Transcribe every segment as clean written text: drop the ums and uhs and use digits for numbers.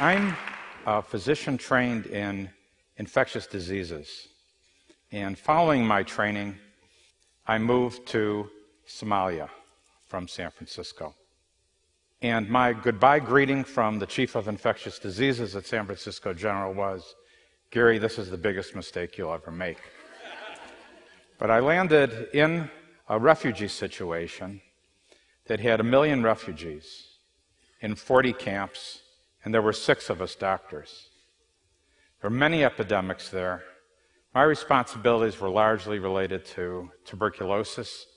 I'm a physician trained in infectious diseases. And following my training, I moved to Somalia from San Francisco. And my goodbye greeting from the chief of infectious diseases at San Francisco General was, "Gary, this is the biggest mistake you'll ever make." But I landed in a refugee situation that had 1 million refugees in 40 camps, and there were 6 of us doctors. There were many epidemics there. My responsibilities were largely related to tuberculosis,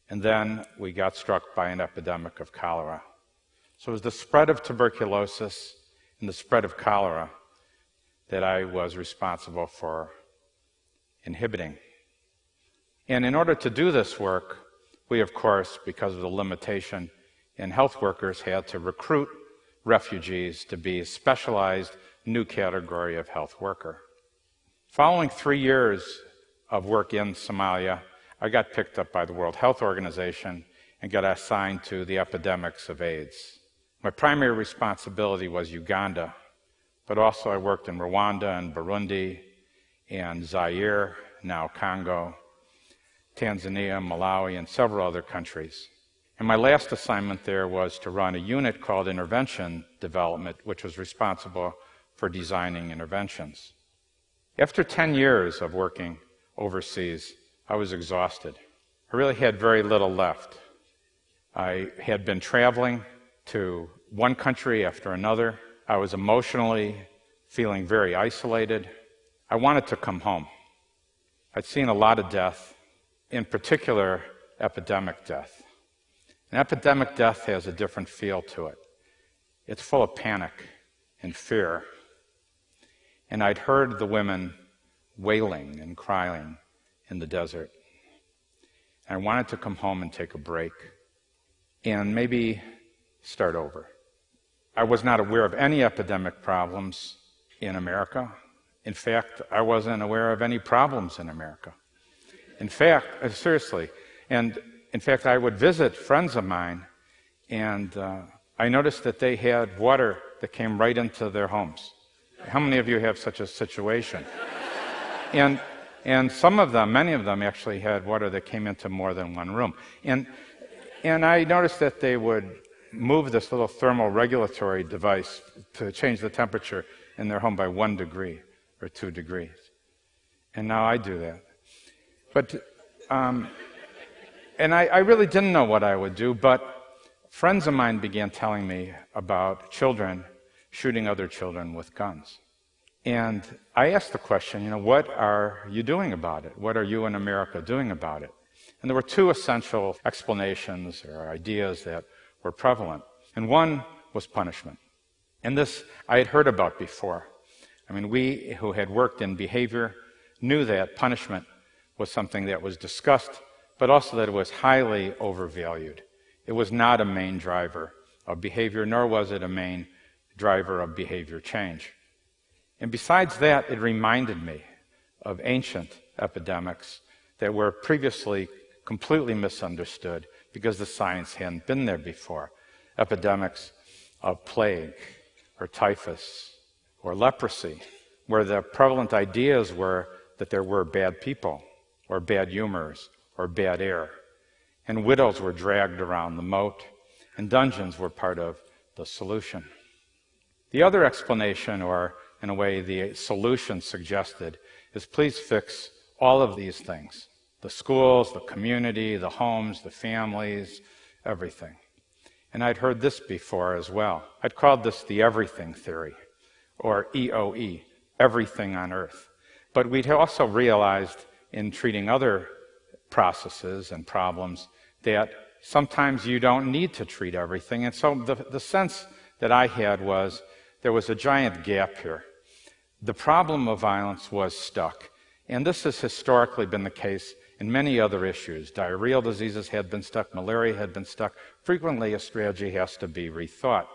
and then we got struck by an epidemic of cholera. So it was the spread of tuberculosis and the spread of cholera that I was responsible for inhibiting. And in order to do this work, we, of course, because of the limitation in health workers, had to recruit refugees to be a specialized new category of health worker. Following 3 years of work in Somalia, I got picked up by the World Health Organization and got assigned to the epidemics of AIDS. My primary responsibility was Uganda, but also I worked in Rwanda and Burundi and Zaire, now Congo, Tanzania, Malawi, and several other countries. And my last assignment there was to run a unit called Intervention Development, which was responsible for designing interventions. After 10 years of working overseas, I was exhausted. I really had very little left. I had been traveling to one country after another. I was emotionally feeling very isolated. I wanted to come home. I'd seen a lot of death, in particular, epidemic death. And epidemic death has a different feel to it. It's full of panic and fear. And I'd heard the women wailing and crying in the desert. And I wanted to come home and take a break and maybe start over. I was not aware of any epidemic problems in America. In fact, I wasn't aware of any problems in America. In fact, seriously, and in fact, I would visit friends of mine, and I noticed that they had water that came right into their homes. How many of you have such a situation? And some of them, many of them actually had water that came into more than one room. And I noticed that they would move this little thermal regulatory device to change the temperature in their home by 1 degree or 2 degrees. And now I do that. But, and I really didn't know what I would do, but friends of mine began telling me about children shooting other children with guns. And I asked the question, what are you doing about it? What are you in America doing about it? And there were 2 essential explanations or ideas that were prevalent. And one was punishment. And this I had heard about before. I mean, we who had worked in behavior knew that punishment was something that was discussed, but also that it was highly overvalued. It was not a main driver of behavior, nor was it a main driver of behavior change. And besides that, it reminded me of ancient epidemics that were previously completely misunderstood because the science hadn't been there before. Epidemics of plague or typhus or leprosy, where the prevalent ideas were that there were bad people or bad humors or bad air. And widows were dragged around the moat, and dungeons were part of the solution. The other explanation, or in a way the solution suggested, is please fix all of these things. The schools, the community, the homes, the families, everything. And I'd heard this before as well. I'd called this the everything theory, or EOE, everything on earth. But we'd also realized in treating other processes and problems that sometimes you don't need to treat everything. And so the sense that I had was there was a giant gap here. The problem of violence was stuck. And this has historically been the case in many other issues. Diarrheal diseases had been stuck, malaria had been stuck. Frequently, a strategy has to be rethought.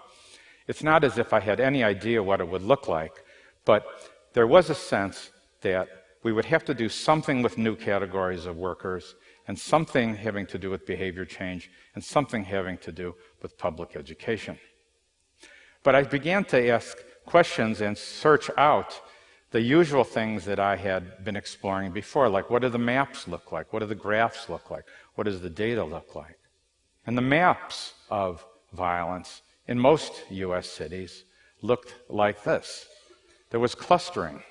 It's not as if I had any idea what it would look like, but there was a sense that we would have to do something with new categories of workers, and something having to do with behavior change, and something having to do with public education. But I began to ask questions and search out the usual things that I had been exploring before, like what do the maps look like? What do the graphs look like? What does the data look like? And the maps of violence in most U.S. cities looked like this. There was clustering.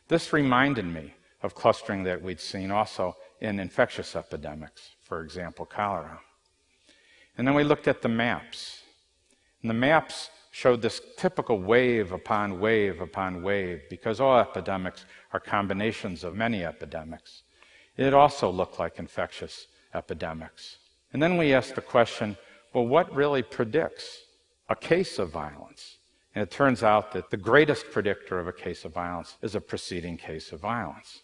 This reminded me of clustering that we'd seen also in infectious epidemics, for example, cholera. And then we looked at the maps. And the maps showed this typical wave upon wave upon wave, because all epidemics are combinations of many epidemics. It also looked like infectious epidemics. And then we asked the question, well, what really predicts a case of violence? And it turns out that the greatest predictor of a case of violence is a preceding case of violence,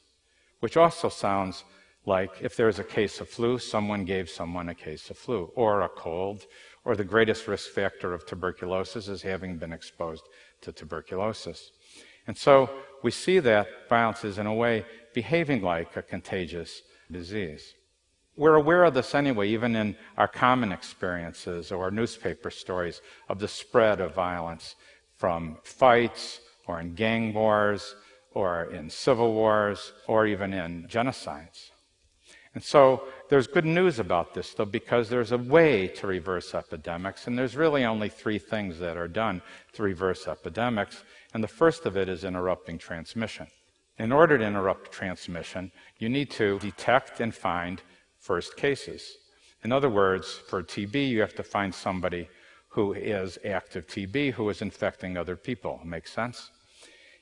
which also sounds like if there's a case of flu, someone gave someone a case of flu, or a cold, or the greatest risk factor of tuberculosis is having been exposed to tuberculosis. And so we see that violence is in a way behaving like a contagious disease. We're aware of this anyway, even in our common experiences or newspaper stories of the spread of violence from fights or in gang wars or in civil wars or even in genocides. And so there's good news about this, though, because there's a way to reverse epidemics, and there's really only three things that are done to reverse epidemics, and the first of it is interrupting transmission. In order to interrupt transmission, you need to detect and find first cases. In other words, for TB, you have to find somebody who is active TB, who is infecting other people. Makes sense?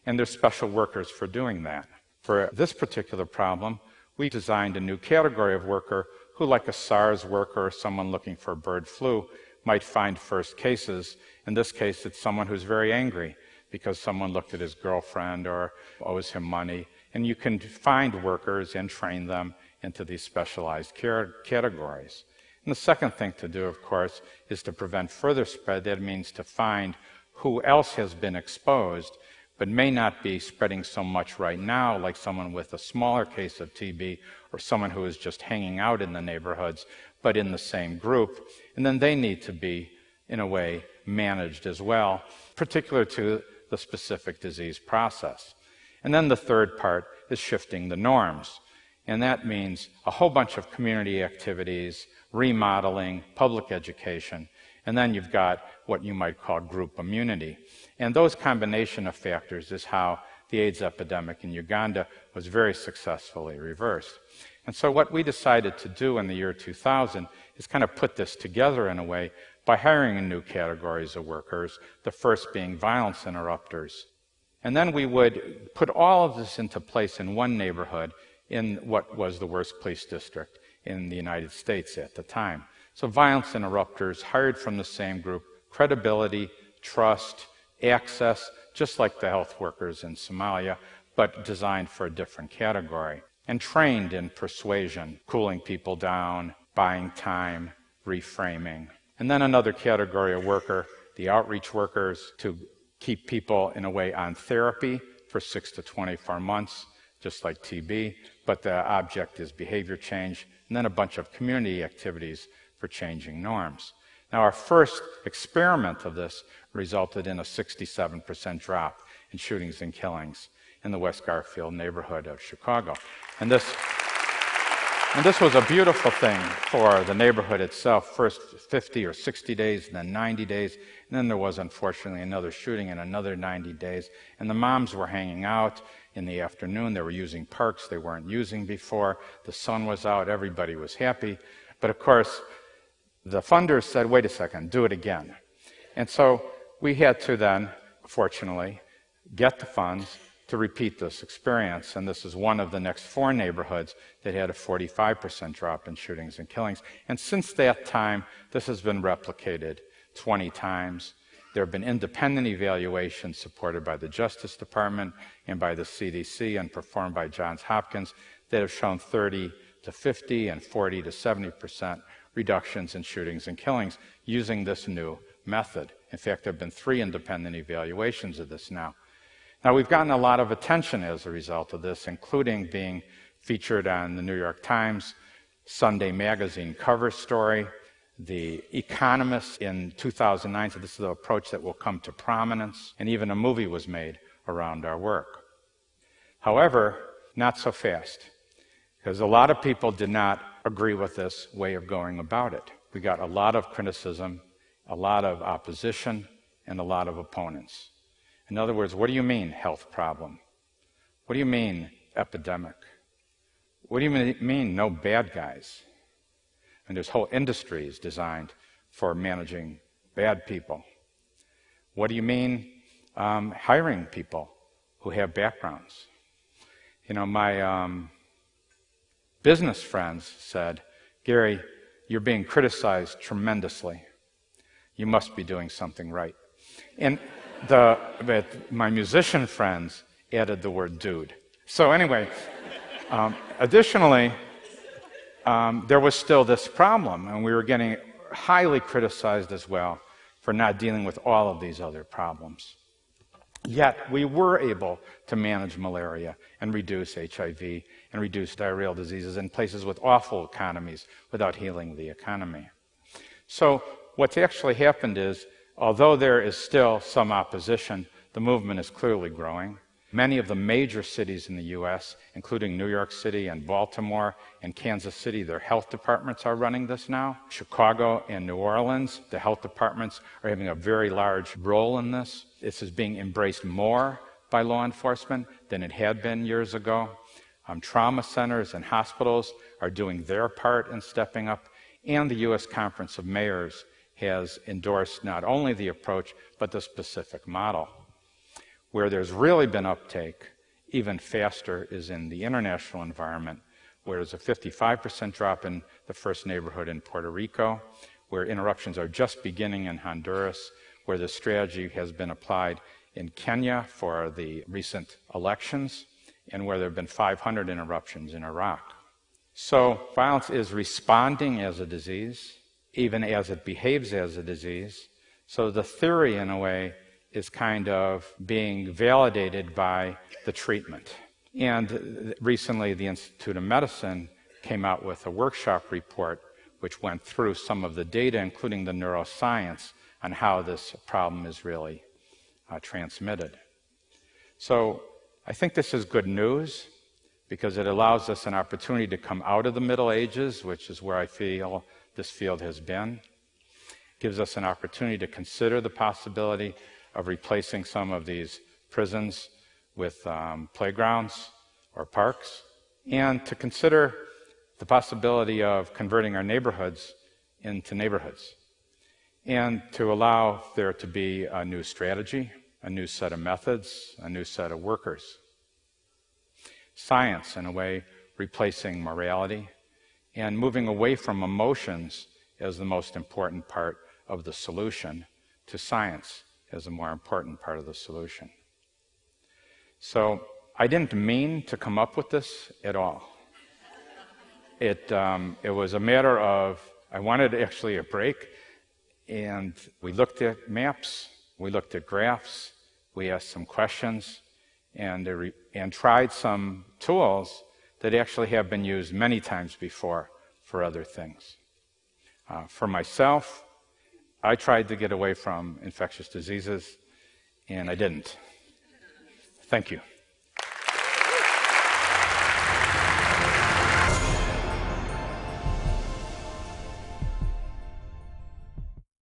And there's special workers for doing that. For this particular problem, we designed a new category of worker who, like a SARS worker or someone looking for bird flu, might find first cases. In this case, it's someone who's very angry because someone looked at his girlfriend or owes him money. And you can find workers and train them into these specialized categories. And the second thing to do, of course, is to prevent further spread. That means to find who else has been exposed but may not be spreading so much right now, like someone with a smaller case of TB or someone who is just hanging out in the neighborhoods, but in the same group. And then they need to be, in a way, managed as well, particular to the specific disease process. And then the third part is shifting the norms. And that means a whole bunch of community activities, remodeling, public education, and then you've got what you might call group immunity. And those combination of factors is how the AIDS epidemic in Uganda was very successfully reversed. And so what we decided to do in the year 2000 is kind of put this together in a way by hiring new categories of workers, the first being violence interrupters. And then we would put all of this into place in one neighborhood in what was the worst police district in the United States at the time. So violence interrupters hired from the same group, credibility, trust, access, just like the health workers in Somalia, but designed for a different category. And trained in persuasion, cooling people down, buying time, reframing. And then another category of worker, the outreach workers, to keep people in a way on therapy for 6 to 24 months, just like TB, but the object is behavior change, and then a bunch of community activities for changing norms. Now, our first experiment of this resulted in a 67% drop in shootings and killings in the West Garfield neighborhood of Chicago. And this was a beautiful thing for the neighborhood itself, first 50 or 60 days, and then 90 days, and then there was, unfortunately, another shooting in another 90 days, and the moms were hanging out in the afternoon. They were using parks they weren't using before. The sun was out. Everybody was happy. But, of course, the funders said, wait a second, do it again. And so we had to then, fortunately, get the funds to repeat this experience. And this is one of the next 4 neighborhoods that had a 45% drop in shootings and killings. And since that time, this has been replicated 20 times. There have been independent evaluations supported by the Justice Department and by the CDC and performed by Johns Hopkins that have shown 30 to 50 and 40 to 70% reductions in shootings and killings using this new method. In fact, there have been 3 independent evaluations of this now. Now, we've gotten a lot of attention as a result of this, including being featured on the New York Times Sunday magazine cover story, The economists in 2009 said this is an approach that will come to prominence, and even a movie was made around our work. However, not so fast, because a lot of people did not agree with this way of going about it. We got a lot of criticism, a lot of opposition, and a lot of opponents. In other words, what do you mean health problem? What do you mean epidemic? What do you mean no bad guys? And there's whole industries designed for managing bad people. What do you mean hiring people who have backgrounds? You know, my business friends said, Gary, you're being criticized tremendously. You must be doing something right. And my musician friends added the word dude. So anyway, additionally, there was still this problem, and we were getting highly criticized as well for not dealing with all of these other problems. Yet, we were able to manage malaria and reduce HIV and reduce diarrheal diseases in places with awful economies without healing the economy. So, what's actually happened is, although there is still some opposition, the movement is clearly growing. Many of the major cities in the U.S., including New York City and Baltimore and Kansas City, their health departments are running this now. Chicago and New Orleans, the health departments are having a very large role in this. This is being embraced more by law enforcement than it had been years ago. Trauma centers and hospitals are doing their part in stepping up, and the U.S. Conference of Mayors has endorsed not only the approach, but the specific model. Where there's really been uptake, even faster, is in the international environment, where there's a 55% drop in the first neighborhood in Puerto Rico, where interruptions are just beginning in Honduras, where the strategy has been applied in Kenya for the recent elections, and where there have been 500 interruptions in Iraq. So violence is responding as a disease, even as it behaves as a disease. So the theory, in a way, is kind of being validated by the treatment. And recently, the Institute of Medicine came out with a workshop report which went through some of the data, including the neuroscience, on how this problem is really transmitted. So I think this is good news because it allows us an opportunity to come out of the Middle Ages, which is where I feel this field has been. It gives us an opportunity to consider the possibility of replacing some of these prisons with playgrounds or parks, and to consider the possibility of converting our neighborhoods into neighborhoods, and to allow there to be a new strategy, a new set of methods, a new set of workers. Science, in a way, replacing morality, and moving away from emotions as the most important part of the solution to science as a more important part of the solution. So I didn't mean to come up with this at all. It was a matter of, I wanted actually a break, and we looked at maps, we looked at graphs, we asked some questions, and tried some tools that actually have been used many times before for other things. For myself, I tried to get away from infectious diseases, and I didn't. Thank you.